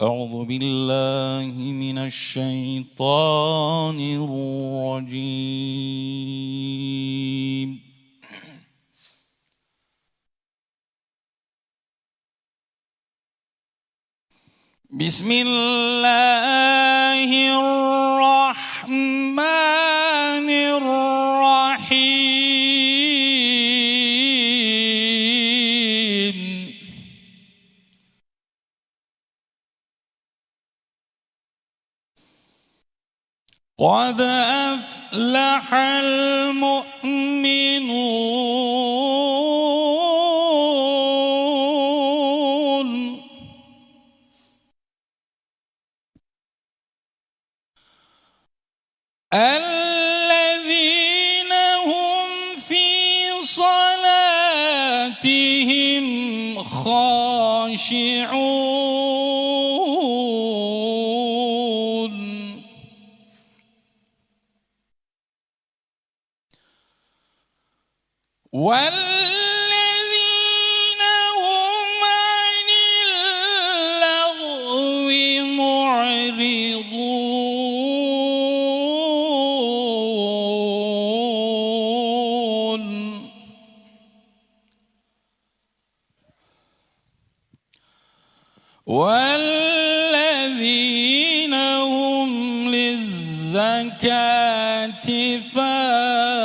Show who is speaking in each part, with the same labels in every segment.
Speaker 1: أعوذ بالله من الشيطان الرجيم. بسم الله الرحمن الرحيم. قد أفلح المؤمنون الذين هم في صلاتهم خاشعون والذين هم عن اللغو معرضون والذين هم للزكاة فاعلون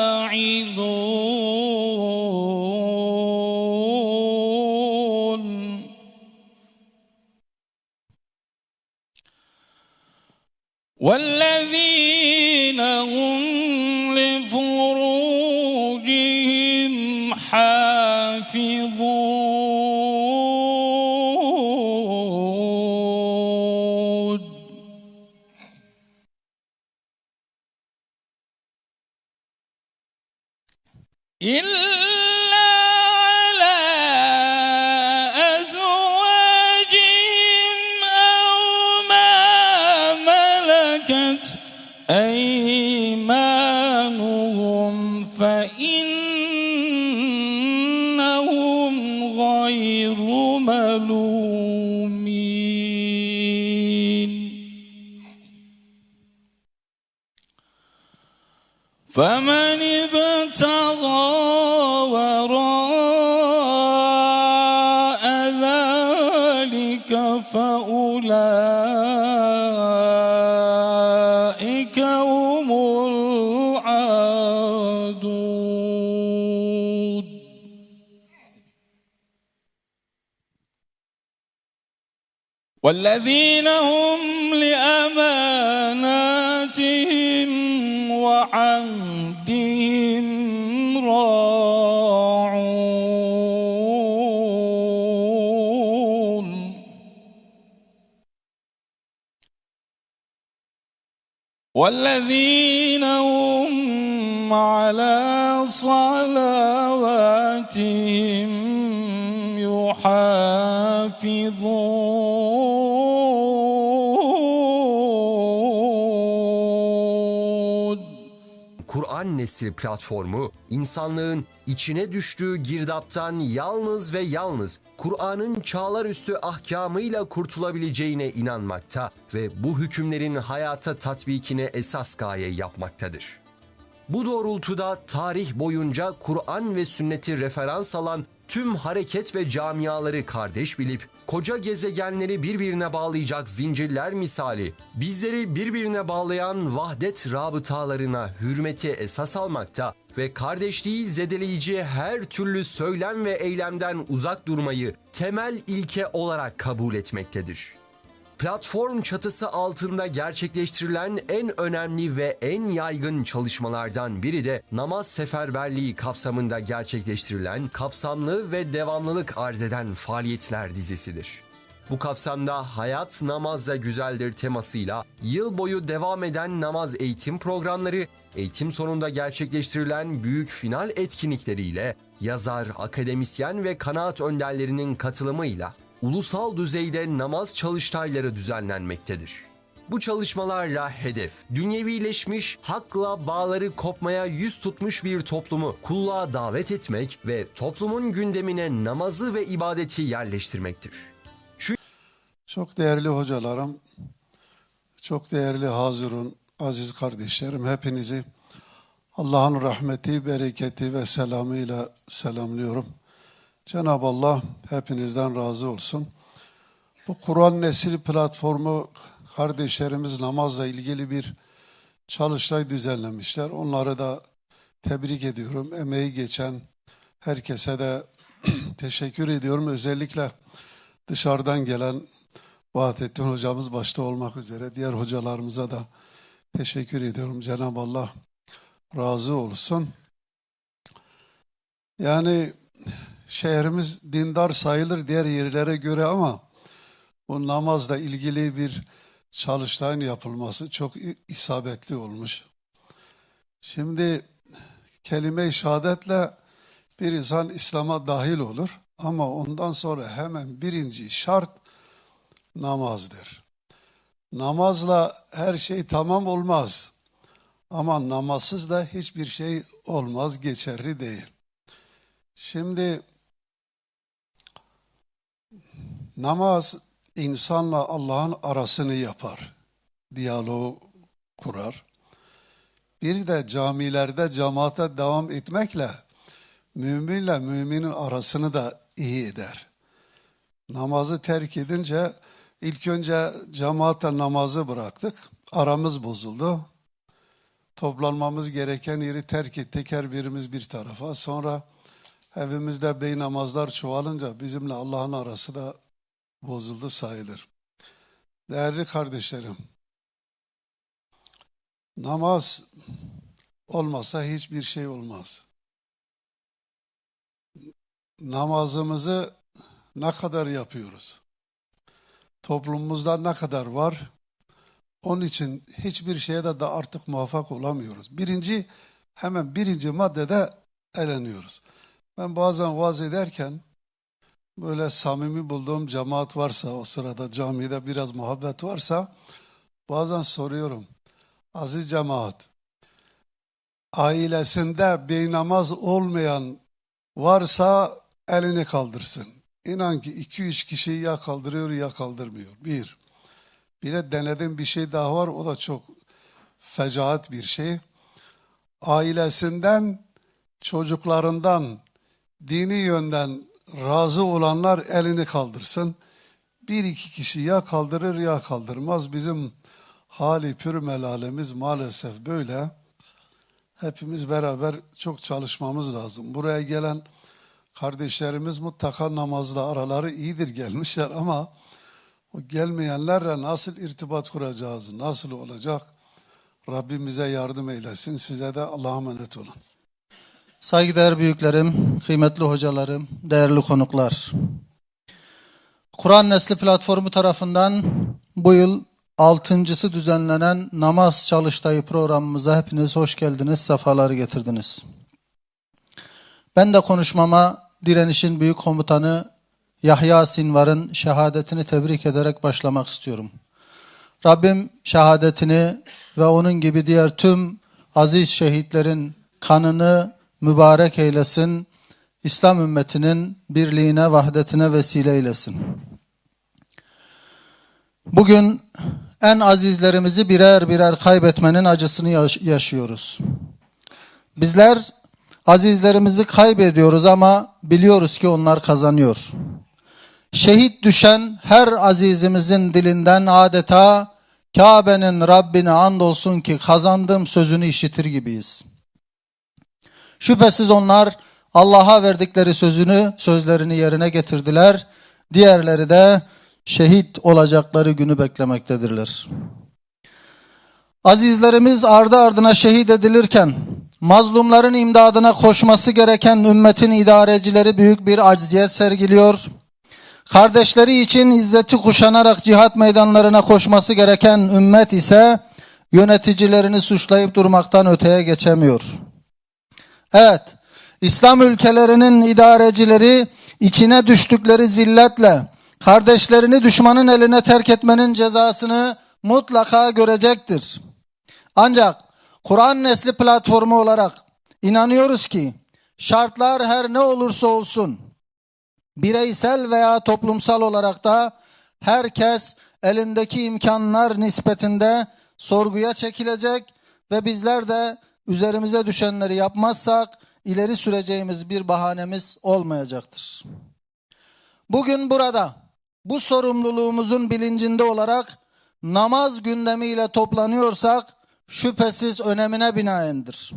Speaker 1: والذين هم لفروجهم حافظون إلا على أزواجهم أو ما ملكت أيمانهم فإنهم غير ملومين. فمن ابتغى وراء ذلك فأولئك هم العادون. والذين هم لأماناتهم وعهدهم راعون والذين هم على صلواتهم يحافظون.
Speaker 2: Kur'an Nesli platformu, insanlığın içine düştüğü girdaptan yalnız ve yalnız Kur'an'ın çağlarüstü ahkamıyla kurtulabileceğine inanmakta ve bu hükümlerin hayata tatbikine esas gaye yapmaktadır. Bu doğrultuda tarih boyunca Kur'an ve sünneti referans alan tüm hareket ve camiaları kardeş bilip, koca gezegenleri birbirine bağlayacak zincirler misali, bizleri birbirine bağlayan vahdet rabıtalarına hürmeti esas almakta ve kardeşliği zedeleyici her türlü söylem ve eylemden uzak durmayı temel ilke olarak kabul etmektedir. Platform çatısı altında gerçekleştirilen en önemli ve en yaygın çalışmalardan biri de namaz seferberliği kapsamında gerçekleştirilen kapsamlı ve devamlılık arz eden faaliyetler dizisidir. Bu kapsamda Hayat Namazla Güzeldir temasıyla yıl boyu devam eden namaz eğitim programları, eğitim sonunda gerçekleştirilen büyük final etkinlikleriyle, yazar, akademisyen ve kanaat önderlerinin katılımıyla ulusal düzeyde namaz çalıştayları düzenlenmektedir. Bu çalışmalarla hedef, dünyevileşmiş, hakla bağları kopmaya yüz tutmuş bir toplumu kulluğa davet etmek ve toplumun gündemine namazı ve ibadeti yerleştirmektir.
Speaker 3: Çok değerli hocalarım, çok değerli hazırın, aziz kardeşlerim, hepinizi Allah'ın rahmeti, bereketi ve selamıyla selamlıyorum. Cenab-ı Allah hepinizden razı olsun. Bu Kur'an Nesil platformu kardeşlerimiz namazla ilgili bir çalıştay düzenlemişler. Onları da tebrik ediyorum. Emeği geçen herkese de teşekkür ediyorum. Özellikle dışarıdan gelen Vahdettin hocamız başta olmak üzere diğer hocalarımıza da teşekkür ediyorum. Cenab-ı Allah razı olsun. Yani şehrimiz dindar sayılır diğer yerlere göre ama bu namazla ilgili bir çalıştayın yapılması çok isabetli olmuş. Şimdi kelime-i şehadetle bir insan İslam'a dahil olur ama ondan sonra hemen birinci şart namazdır. Namazla her şey tamam olmaz ama namazsız da hiçbir şey olmaz, geçerli değil. Şimdi namaz insanla Allah'ın arasını yapar, diyaloğu kurar. Bir de camilerde cemaate devam etmekle müminle müminin arasını da iyi eder. Namazı terk edince ilk önce cemaate namazı bıraktık, aramız bozuldu. Toplanmamız gereken yeri terk ettik her birimiz bir tarafa. Sonra evimizde bey namazlar çoğalınca bizimle Allah'ın arası da bozuldu sayılır. Değerli kardeşlerim, namaz olmasa hiçbir şey olmaz. Namazımızı ne kadar yapıyoruz? Toplumumuzda ne kadar var? Onun için hiçbir şeye de artık muvaffak olamıyoruz. Hemen birinci maddede eleniyoruz. Ben bazen vaaz ederken böyle samimi bulduğum cemaat varsa, o sırada camide biraz muhabbet varsa bazen soruyorum. Aziz cemaat, ailesinde beynamaz olmayan varsa elini kaldırsın. İnan ki 2-3 kişiyi ya kaldırıyor ya kaldırmıyor. Bir de denediğim bir şey daha var, o da çok fecaat bir şey. Ailesinden, çocuklarından, dini yönden razı olanlar elini kaldırsın. 1-2 kişi ya kaldırır ya kaldırmaz. Bizim hali pür melalemiz maalesef böyle. Hepimiz beraber çok çalışmamız lazım. Buraya gelen kardeşlerimiz mutlaka namazla araları iyidir gelmişler ama o gelmeyenlerle nasıl irtibat kuracağız, nasıl olacak? Rabbimize yardım eylesin. Size de Allah'a emanet olun.
Speaker 4: Saygıdeğer büyüklerim, kıymetli hocalarım, değerli konuklar. Kur'an Nesli platformu tarafından bu yıl 6.'sı düzenlenen namaz çalıştayı programımıza hepiniz hoş geldiniz, sefalar getirdiniz. Ben de konuşmama Direniş'in büyük komutanı Yahya Sinvar'ın şehadetini tebrik ederek başlamak istiyorum. Rabbim şehadetini ve onun gibi diğer tüm aziz şehitlerin kanını mübarek eylesin, İslam ümmetinin birliğine, vahdetine vesile eylesin. Bugün en azizlerimizi birer birer kaybetmenin acısını yaşıyoruz. Bizler azizlerimizi kaybediyoruz ama biliyoruz ki onlar kazanıyor. Şehit düşen her azizimizin dilinden adeta Kabe'nin Rabbine andolsun ki kazandım sözünü işitir gibiyiz. Şüphesiz onlar Allah'a verdikleri sözlerini yerine getirdiler. Diğerleri de şehit olacakları günü beklemektedirler. Azizlerimiz ardı ardına şehit edilirken mazlumların imdadına koşması gereken ümmetin idarecileri büyük bir acziyet sergiliyor. Kardeşleri için izzeti kuşanarak cihat meydanlarına koşması gereken ümmet ise yöneticilerini suçlayıp durmaktan öteye geçemiyor. Evet, İslam ülkelerinin idarecileri içine düştükleri zilletle kardeşlerini düşmanın eline terk etmenin cezasını mutlaka görecektir. Ancak Kur'an Nesli platformu olarak inanıyoruz ki şartlar her ne olursa olsun bireysel veya toplumsal olarak da herkes elindeki imkanlar nispetinde sorguya çekilecek ve bizler de üzerimize düşenleri yapmazsak ileri süreceğimiz bir bahanemiz olmayacaktır. Bugün burada bu sorumluluğumuzun bilincinde olarak namaz gündemiyle toplanıyorsak şüphesiz önemine binaendir.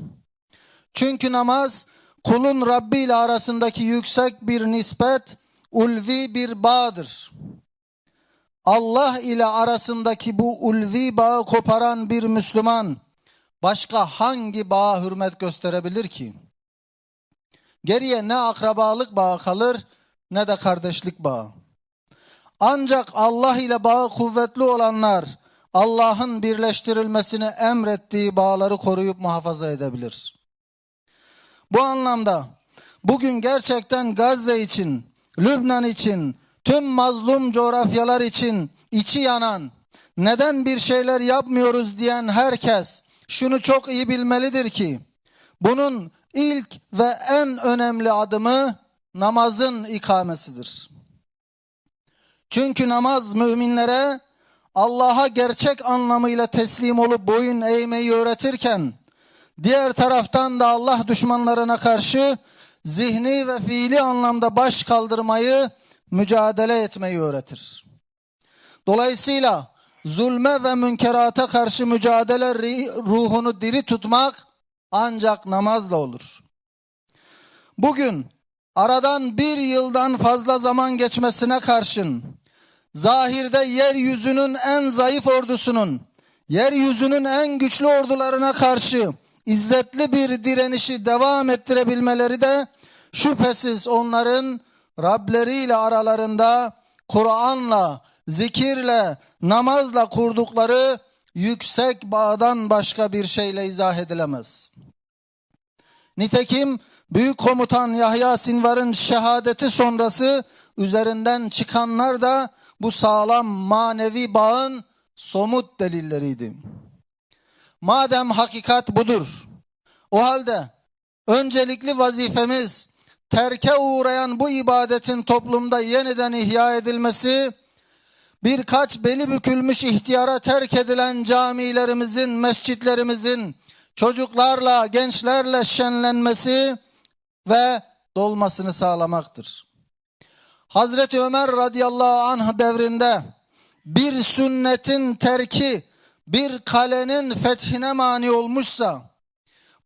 Speaker 4: Çünkü namaz kulun Rabbi ile arasındaki yüksek bir nispet, ulvi bir bağdır. Allah ile arasındaki bu ulvi bağı koparan bir Müslüman başka hangi bağa hürmet gösterebilir ki? Geriye ne akrabalık bağı kalır ne de kardeşlik bağı. Ancak Allah ile bağı kuvvetli olanlar Allah'ın birleştirilmesini emrettiği bağları koruyup muhafaza edebilir. Bu anlamda bugün gerçekten Gazze için, Lübnan için, tüm mazlum coğrafyalar için içi yanan, neden bir şeyler yapmıyoruz diyen herkes şunu çok iyi bilmelidir ki, bunun ilk ve en önemli adımı namazın ikamesidir. Çünkü namaz müminlere Allah'a gerçek anlamıyla teslim olup boyun eğmeyi öğretirken, diğer taraftan da Allah düşmanlarına karşı zihni ve fiili anlamda baş kaldırmayı, mücadele etmeyi öğretir. Dolayısıyla zulme ve münkerata karşı mücadele ruhunu diri tutmak ancak namazla olur. Bugün aradan 1 yıldan fazla zaman geçmesine karşın zahirde yeryüzünün en zayıf ordusunun, yeryüzünün en güçlü ordularına karşı izzetli bir direnişi devam ettirebilmeleri de şüphesiz onların Rableriyle aralarında Kur'an'la, zikirle, namazla kurdukları yüksek bağdan başka bir şeyle izah edilemez. Nitekim Büyük Komutan Yahya Sinvar'ın şehadeti sonrası üzerinden çıkanlar da bu sağlam manevi bağın somut delilleriydi. Madem hakikat budur, o halde öncelikli vazifemiz terke uğrayan bu ibadetin toplumda yeniden ihya edilmesi, birkaç beli bükülmüş ihtiyara terk edilen camilerimizin, mescitlerimizin çocuklarla, gençlerle şenlenmesi ve dolmasını sağlamaktır. Hazreti Ömer radıyallahu anh devrinde bir sünnetin terki bir kalenin fethine mani olmuşsa,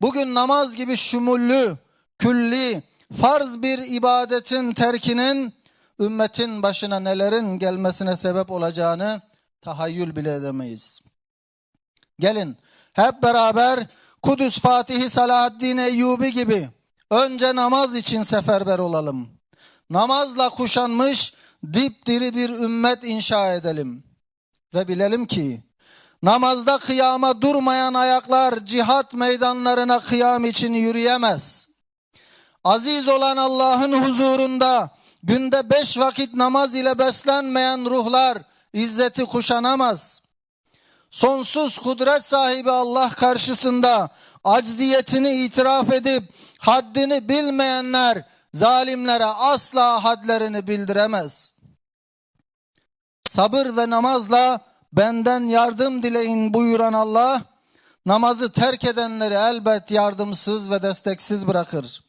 Speaker 4: bugün namaz gibi şumullü, külli, farz bir ibadetin terkinin ümmetin başına nelerin gelmesine sebep olacağını tahayyül bile edemeyiz. Gelin hep beraber Kudüs Fatihi Salahaddin Eyyubi gibi önce namaz için seferber olalım. Namazla kuşanmış dipdiri bir ümmet inşa edelim. Ve bilelim ki namazda kıyama durmayan ayaklar cihat meydanlarına kıyam için yürüyemez. Aziz olan Allah'ın huzurunda günde 5 vakit namaz ile beslenmeyen ruhlar izzeti kuşanamaz. Sonsuz kudret sahibi Allah karşısında acziyetini itiraf edip haddini bilmeyenler zalimlere asla hadlerini bildiremez. Sabır ve namazla benden yardım dileyin buyuran Allah, namazı terk edenleri elbet yardımsız ve desteksiz bırakır.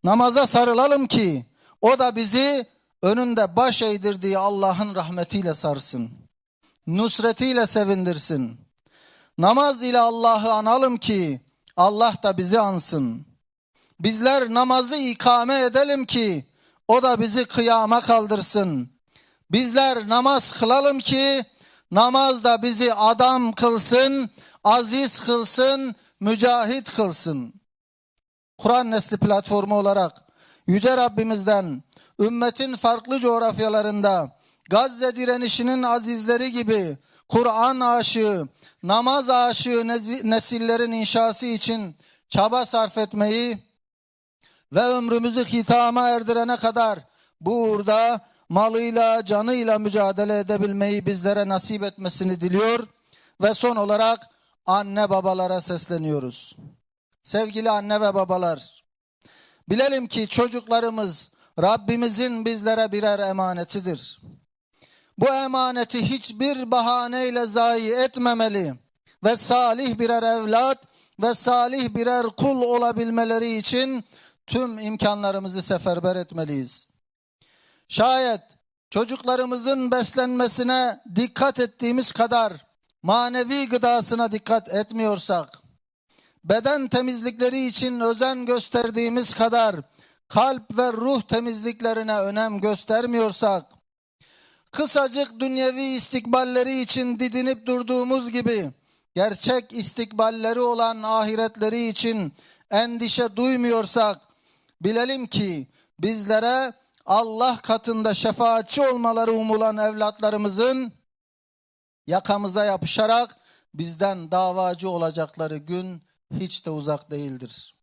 Speaker 4: Namaza sarılalım ki o da bizi önünde baş eğdirdiği Allah'ın rahmetiyle sarsın. Nusretiyle sevindirsin. Namaz ile Allah'ı analım ki Allah da bizi ansın. Bizler namazı ikame edelim ki o da bizi kıyama kaldırsın. Bizler namaz kılalım ki namaz da bizi adam kılsın, aziz kılsın, mücahit kılsın. Kur'an Nesli platformu olarak Yüce Rabbimizden ümmetin farklı coğrafyalarında Gazze direnişinin azizleri gibi Kur'an aşığı, namaz aşığı nesillerin inşası için çaba sarf etmeyi ve ömrümüzü hitama erdirene kadar bu uğurda malıyla, canıyla mücadele edebilmeyi bizlere nasip etmesini diliyor ve son olarak anne babalara sesleniyoruz. Sevgili anne ve babalar, bilelim ki çocuklarımız Rabbimizin bizlere birer emanetidir. bu emaneti hiçbir bahaneyle zayi etmemeli ve salih birer evlat ve salih birer kul olabilmeleri için tüm imkanlarımızı seferber etmeliyiz. Şayet çocuklarımızın beslenmesine dikkat ettiğimiz kadar manevi gıdasına dikkat etmiyorsak, beden temizlikleri için özen gösterdiğimiz kadar kalp ve ruh temizliklerine önem göstermiyorsak, kısacık dünyevi istikballeri için didinip durduğumuz gibi gerçek istikballeri olan ahiretleri için endişe duymuyorsak, bilelim ki bizlere Allah katında şefaatçi olmaları umulan evlatlarımızın yakamıza yapışarak bizden davacı olacakları gün hiç de uzak değildir.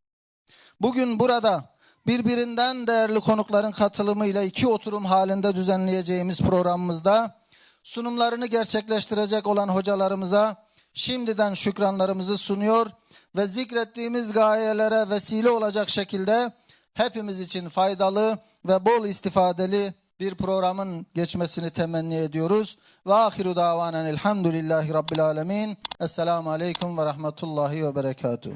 Speaker 4: Bugün burada birbirinden değerli konukların katılımıyla 2 oturum halinde düzenleyeceğimiz programımızda sunumlarını gerçekleştirecek olan hocalarımıza şimdiden şükranlarımızı sunuyor ve zikrettiğimiz gayelere vesile olacak şekilde hepimiz için faydalı ve bol istifadeli bir programın geçmesini temenni ediyoruz. Ve ahiru davanen elhamdülillahi rabbil alemin. Esselamu aleyküm ve rahmetullahi ve berekatuhu.